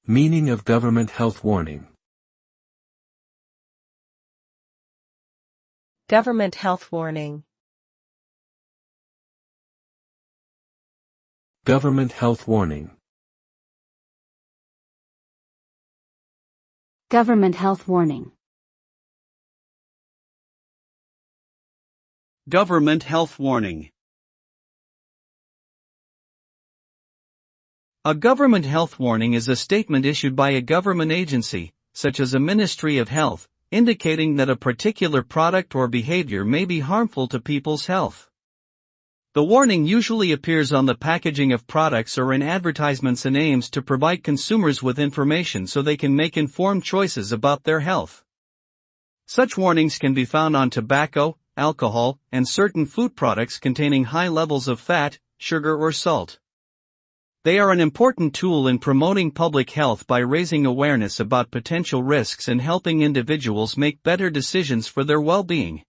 Meaning of government health warning. Government health warning. Government health warning. Government health warning. Government health warning. A government health warning is a statement issued by a government agency, such as a Ministry of Health, indicating that a particular product or behavior may be harmful to people's health. The warning usually appears on the packaging of products or in advertisements and aims to provide consumers with information so they can make informed choices about their health. Such warnings can be found on tobacco, alcohol, and certain food products containing high levels of fat, sugar or salt. They are an important tool in promoting public health by raising awareness about potential risks and helping individuals make better decisions for their well-being.